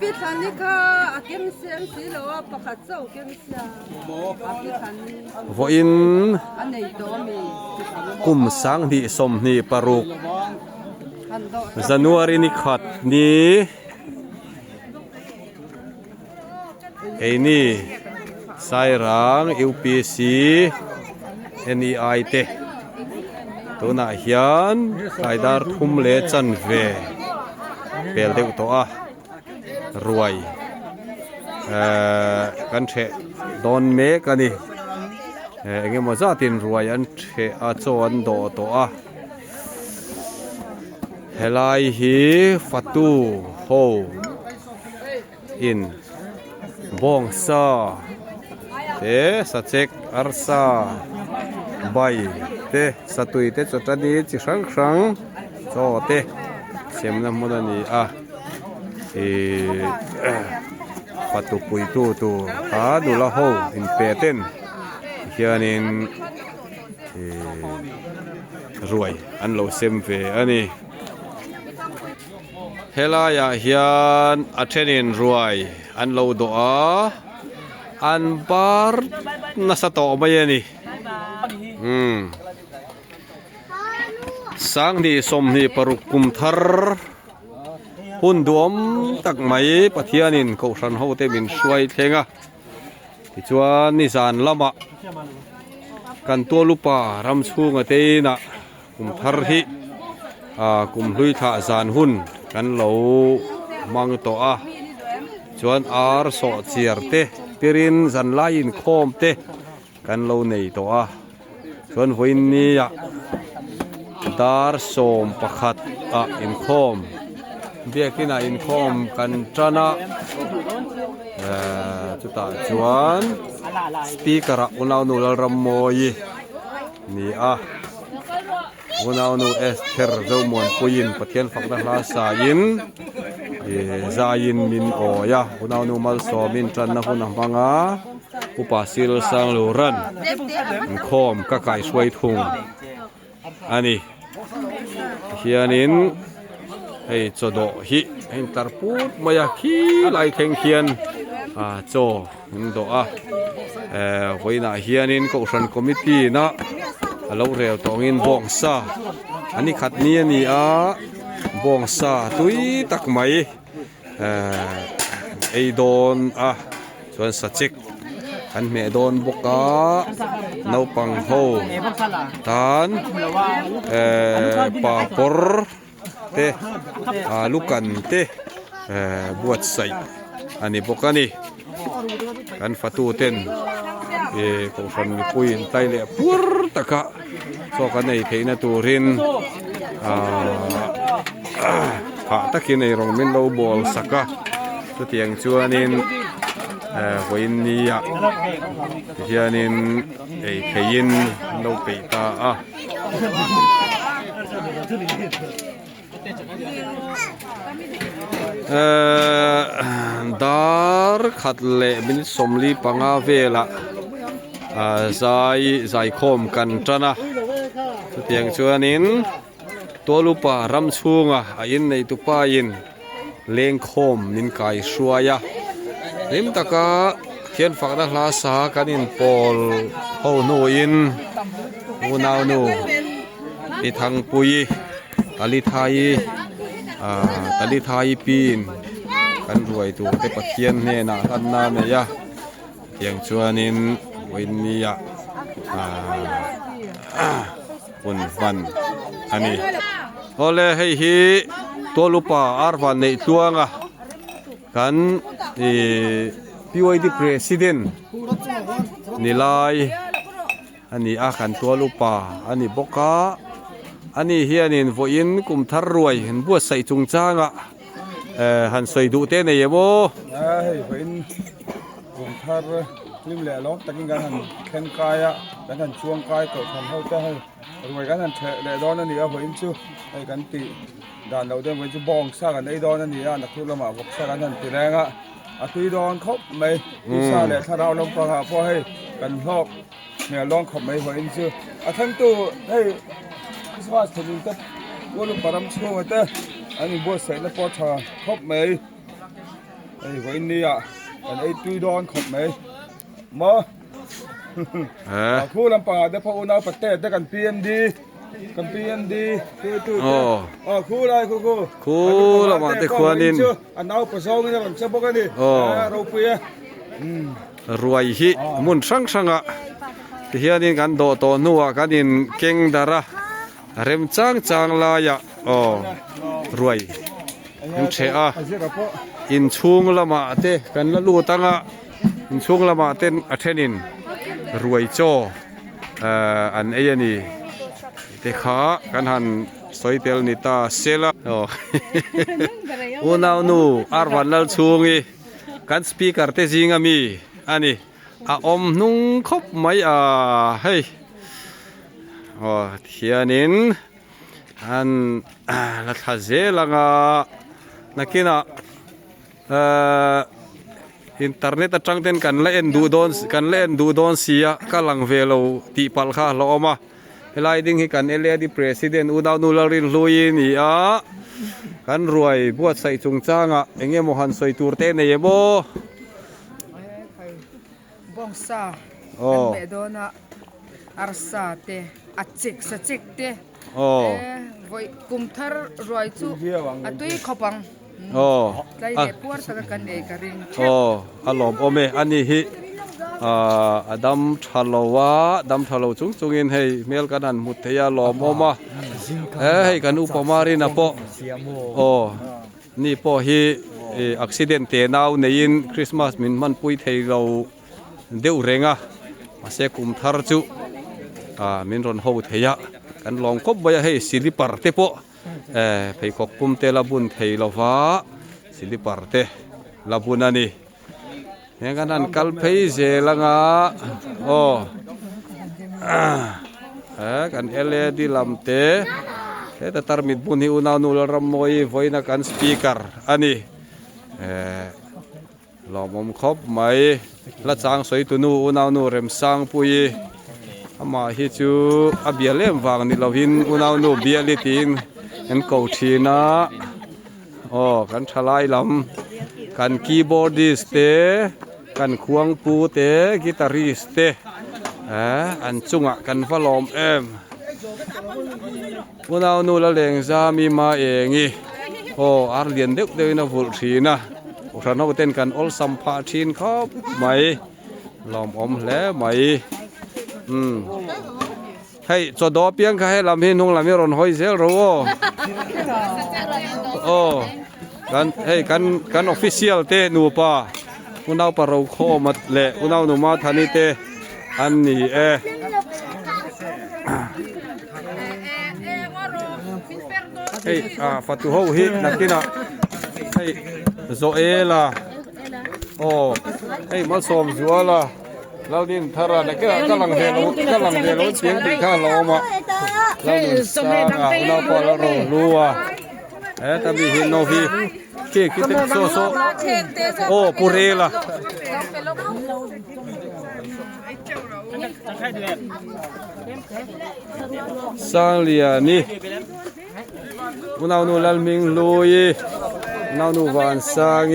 ปิดทันนี่ค่ะอาเกมเสียงสีเหลือประคัดเจ้าเกมเสียงอาปิดทันนี่ vô in อันไหนตัวมี kum sang ni som ni paruk ทันโต January ni khat ni ei ni sai rang UPC NEI te tuna hian kaidar thum le chan ve pel deu to a ruai kan the don me kani enge mo za tin ruai an the a chon do to a helai hi fatu ho in bong sa te sachek arsa bai te satui te chotani chi sang sang cho te semna monani a e patu pui tu a dula ho in peten hianin e ruai an lo sem ve ani helaya hian athenin ruai an lo do a an bar na sa to mai ani sang ni som ni parukum thar hun duam tak mai pathianin ko san ho te min suai thenga ti chuan ni zan lama kan to lupa ram chunga te na kum thar hi kum hlui tha zan hun kan lo mang to a chuan ar so chiar te tirin zan lain khom te kan lo nei to a chuan voin ni ya dar som pakhat a in khom biakina in khom kan trana chuta chuan speaker a unaw nu ram moi ni a unaw nu esther zomon puin pathian fakda hla sa in zain min oya unaw nu mal so min tran na hun hmanga upasil sang luran khom ka kai suai thung ani hianin hei chodo hi hin tarput maya khi lai theng hian cho do a hoina hianin ko san committee na alo reu tongin bong sa ani khat ni ani a bong sa tui tak mai ei don a chuan sachik an me don boka no pang ho tan pa por te lukan te buat sai ani bokani kan fatu ten ko fan ni puin tai le pur taka so kan nei theina turin ha takin nei rong min lo bol saka tu tiang chuanin voin ni ya hianin ei thein lo peita a dar khat le min somli panga vela zai khom kan trana tiang chuanin tolupa ram chunga a in nei tu pa in leng khom min kai suaya lim taka khian fakda hla sa kanin pol ho no in unaw no i thang pui tali thai pin kan ruai tu te pathian ne na kan na me ya tiang chuanin voin ni ya un van ani ole hei hi tolupa arvan nei tuanga kan PYD president nilai ani a kan tolupa ani boka ani hianin voin kum thar ruai hin bu sai chung changa han soi du te nei emo voin kum thar lim le lo takin gan han khen kaya gan han chuang kai ko than ho ta hai ruai gan han the le don ani a voin chu ai kan ti dan lo de voin chu bong sa gan ai don ani a nakhu lama bok sa gan han ti renga a tui don khop mai sa le tha rao lom pa ha pho hai kan hok ne long khop mai voin chu a thang tu hai Christmas thing ta wo lu param chu ta ani bo sai na po tha khop mai ไอ้ไว้นี่อ่ะกันไอ้ตุยดอนขบไหมมาคู่ลำปางได้พออุณาประเทศได้กันPMDกันPMDคือคู่อะไรคู่ละมาแต่ควนินอันเอาประสงค์นี่มันจะบอกกันดิเราเปียรวยหิมุนสังอ่ะที่เฮียนี่กันโดโตนัวกันอินเก่งดาระเริ่มจางลายะรวยยังเชอะอินชุงละมาเตกันละลูตังอ่ะอินชุงละมาเต้นอัเทนินรวยโจอันเอียนี่เตขากันหันสอยเตลนิตาเซลาอุนาวนูอารวันลลชุงอีกันสปีกเกอร์เตจิงามีอันนี้อมนุงคบไหมเฮ้ยเทียนินอันละทัเจลังนักกินะอินเทอร์เน็ตจังเต็นกันเล่นดูดอนเสียกำลังเวลตีปัลข้าล้อมาเวลาดิ้งให้กันเอเลียดิประธานอุดาวนูลารินลุยนี่กันรวยบวชใส่จงจ้างเงี้ยโมหันใส่ตูร์เต้นเนี่ยบ่บองซากันเมโดนะอาร์ซาเตอัดจิกสจิกเตไว้กุมทาร์รวยจูอัตุยขบังใจเด็ดปวดสักกันเอกรินอารมณ์โอเมอันนี้ฮิดัมทะเลาจุงอินให้เมลกันนันมุทยาลอมอมาให้กันอุปมารินะปอนี่ปอฮิอักซิเดนเตนาวในยินคริสต์มาสมินมันปุยเทเราเดือดเร่งมาเสกุมทาร์จูมินรอนโฮเทียกันลองคบไว้ให้สิริปาร์เตปไปกกุมเตลาบุนเทลฟ้าสิริปาร์เตลาบุนันนี่ยังกันนั้นกัลเพย์เจลังกันเอเลดีลำเตแต่ตาร์มิดบุญฮิอุนานูลรำมวยไว้นักการสปีกเกอร์อันนี้ลอมอมคบไหมละจางสวยตุนูอุนานูเริ่มสร้างปุยมาฮิจูอเบียเล่มวางนี่เราหินอุนานูเบียลิตินกันเกาทีนะกันทลายลำกันคีย์บอร์ดิสเตกันควงปูเตกีตาริสเตอันจุงกันฟลอมอุนานูละเลงซามีมาเองอาร์เลียนเด็กนะฟุลทีนะเราเอาเต้นกันออลซัมพาทีนครับไหมลอมอมแล้วไหมให้จดดอเพียงแค่ลำหินหงลำหินรอนหอยเซลรู้กันให้กันออฟฟิเชียลเตนูป่าอุณเอาปะเราโคมัดเละอุณเอาหนูมาทานิเตอันนี้ให้ฟัตุโฮฮินักกินะให้โซเอล่ะให้มาสมจัวล่ะเราดินทารานักกินะกำลังเฮโลเสียงตีข้าล้อมาเราดินสร้างอุณเอาปะเราลัวแต่มีเห็นโนฟีคิดโซปุเรล่ะสร้างเลียนี่อุณเอานูลัลมิงลุยอุณเอานูวันสร้าง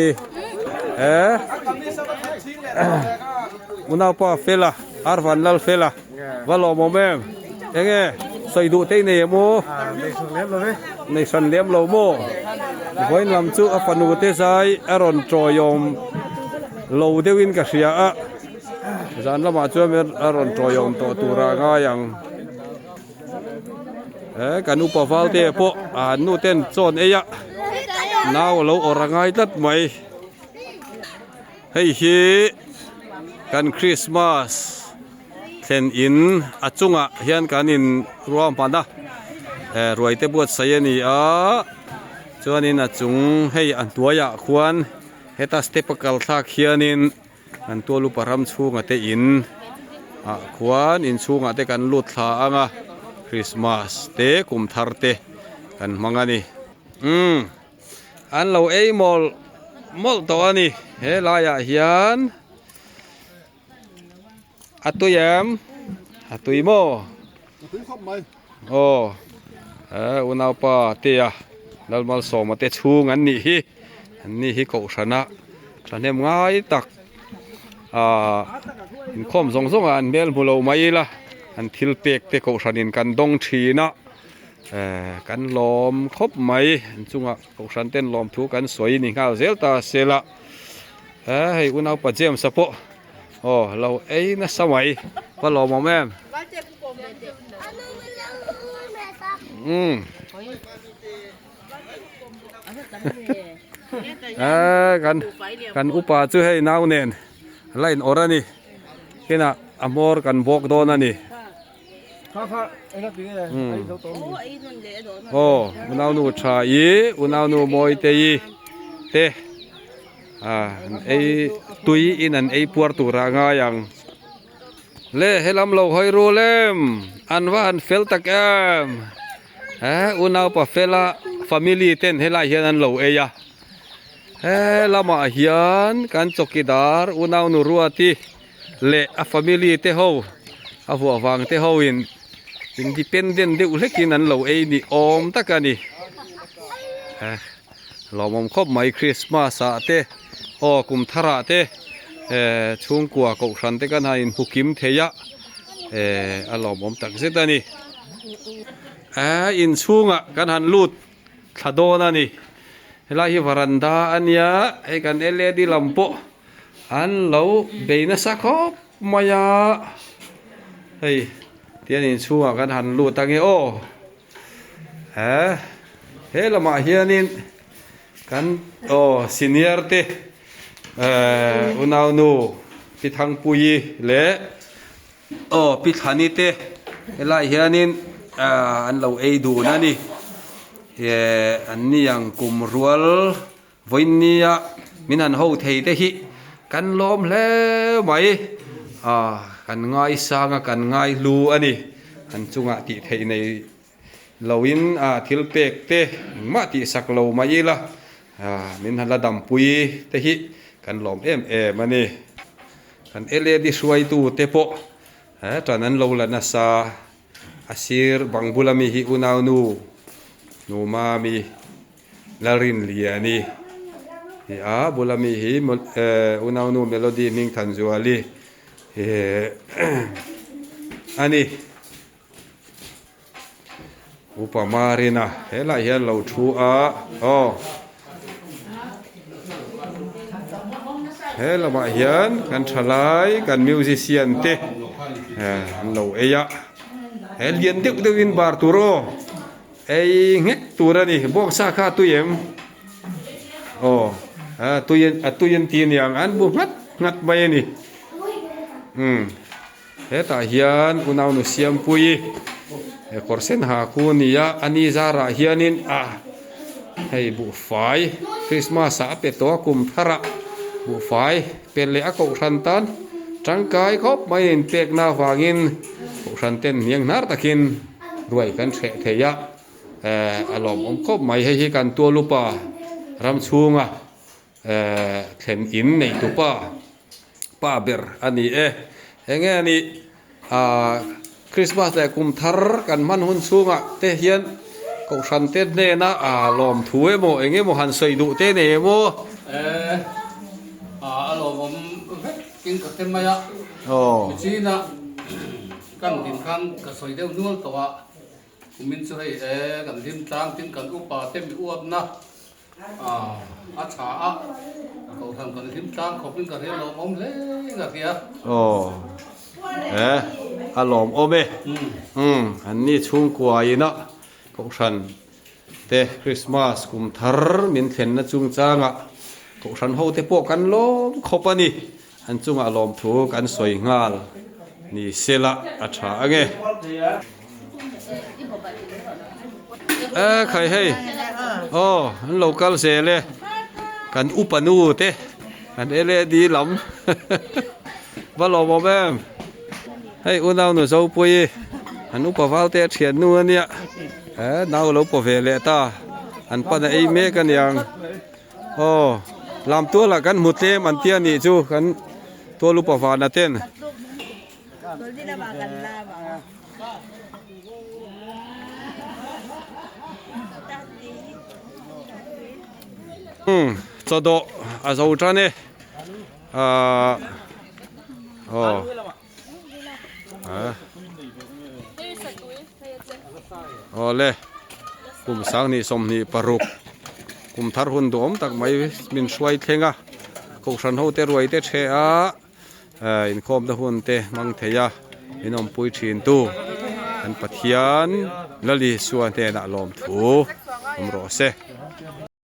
อุณเอาปะเฟล่ะอาร์วันลัลเฟล่ะว่าลอมอมเองใส่ดูเตยเนี่ยโมในสันเลี้ยมเราโมไว้ลำจูอฟันูเตไซอารอนโจยมโลเดวินกัสยาจานละมาช่วยเมอารอนโจยมตัวตุระง่ายังกันอุปฟาลเตปะนูเต้นโซนเอยะนาวเราอรังไงตัดไหมให้ฮีกันคริสต์มาสเช่นอินอาจุงเฮียนกันอินรวมพันดารวยเตบวชเสียนี่จวนอินอาจุงให้อันตัวยาควรเฮตัสเตปกัลทักเฮียนินอันตัวลูกปรำชูงเตอินควรอินชูงเตกันลุดลาคริสต์มาสเตกุมทาร์เตกันมังนี่อันเรามอลตัวนี้เฮลายาเฮียนอัตุยมอัตุยโมอุณเอาปะเตียนัลมาสอมาเตชูงันนี่ฮิเขาชนะ ฉันเห็นง่ายตักอินคอมส่งอันเบลบุโลไม่ละอันทิลเปกเตกฉันอินกันดงชีนะกันลมคบไหมจุงอ่ะกฉันเต้นลมทุกันสวยนี่ข้าวเซลตาเซละให้อุณเอาปัจเจมสะโพโอ้เราน่ะสมัยว่าลมแม่กันอุปาชื่อให้นาวเนนไล่ออร์นี่แค่น่ะอมอร์กันบอกโดนนี่โอ้อุณเอาหนูชายอุณเอาหนูมอยเตยเตตุยอินันปัวตุรางายังเล่ให้ลำเราหอยรูเล่มอันว่าอันเฟลตะแกมอุณเอาปะเฟลาฟามิลี่เต้นให้ลายเฮียนันเรายะละมาเฮียนกันจกิดาร์อุณเอาหนูรัวที่เล่ฟามิลี่เตเฮาหัวฟังเตเฮาอินดิเพนเดนต์เด็กเล็กนั้นเรานี่อมตะกันนี่เรามองครบไหมคริสต์มาสเตกุมทาระเตช่วงกัวกฉันเตกันให้ผู้คิมเทียเรามองตักเสตนี่อินช่วงกันหันลูดขดอนันนี่ลาฮิวารันดาอันเนี้ยให้กันเลดีลำโปอันเราเบนสักครบมายาเฮ้ยเทียนินช่วงกันหันลูดตังเอละมาเฮียนินกันซีเนียร์เตอุณเอาหนูพิทังปุยเละพิธานิเตลาเฮียนินอันเราดูนั่นนี่อันนี้ยังกุมรัวลวินนี่มินันหูเทเตหิกันล้มแล้วไหมกันง่ายสร้างกันง่ายลูอันนี้อันจุงติเทในเราวินทิลเปกเตมาติสักเราไม่ละมินหันละดำปุยเตหิกันล้มมันนี่กันเลดิสวยตูเตโปตอนนั้นเราละนัสอาศิรบังบุลามิฮิอุนาวนูมามีลารินเลียนี่บุลามิฮิอุนาวนูเมโลดี้นิ่งทันจวลีอันนี้อุปมารีนะเฮล่าเฮลเราชัวเฮล่ามาเฮียนกันฉลายกันมิวสิเซียนเตเราเลียนเด็กวินบาร์ตูโรเง็กตัวนี่บอกสาขาตุยมตุยนทีนอย่างอันบุงัดไปนี่ตาเฮียนอุณเอาหนุเสียมปุยคอร์เซนหาคูนี่ยาอันนี้จาระเฮียนินให้บุไฟคริสต์มาสเป็ดตัวกุมทาระบุไฟเป็นเลอะกชันตันจังกายครบไม่เห็นเปกนาฟางินกชันเต้นเนียงนาร์ตะกินด้วยกันเทียอารมณ์ครบไม่ให้กันตัวลูกป่ารำชูงเข็มอินในตัวป้าเบอร์อันนี้อย่างเงี้ยนี่คริสต์มาสแต่กุมทาร์กันมันหุ่นชูงเตเฮียนกชันเต้นเนนะลมถวยโมอย่างเงี้ยโมหันใส่ดุเต้เนโมลมกินกับเต็มมาจีน่ะกันดินข้างกับใส่เดียวนู่นตัวมินช่วยกันทิมตางทิมกันอุปาเต็มอ้วนนะอาชาเขาทำกันทิมตางเขาเป็นกันให้เราอมเล่นะเพียอารมณ์โอเบอันนี้ช่วงกว่าอีนะของฉันเตคริสต์มาสกุมทาร์มินเข็นนะจุงจางของฉันเขาเตปวกันล้มขบนี่อันจุงอารมณ์ถูกอันสวยงามนี่เสละอาชาไงใครให้โลกาลเซเลกันอุปนูเตกันเลดีหลำว่าเราบอกแม่ให้อุณเอาหนูเจ้าปุยอันอุปวาลเตเฉียนนู่นเนี่ยน่าเราปวดเวเลตาอันปันไอเมกันอย่างลำตัวละกันหมดเต็มอันเตี้ยนี่จูกันตัวลูกปวานาเต้นจอดอาจารย์เนี่ย อ๋ออ๋อเลยกุมสังนี่สมนี่ปรุกกุมทารหุนดอมตักไม่มินช่วยเทงอ่ะกุสันโฮเตรวยเตเชอะอินคอมตะหุนเตมังเทียอินอมปุยชินตูอันปะเทียนละลีส่วนเตนะลมถูอมรอเซ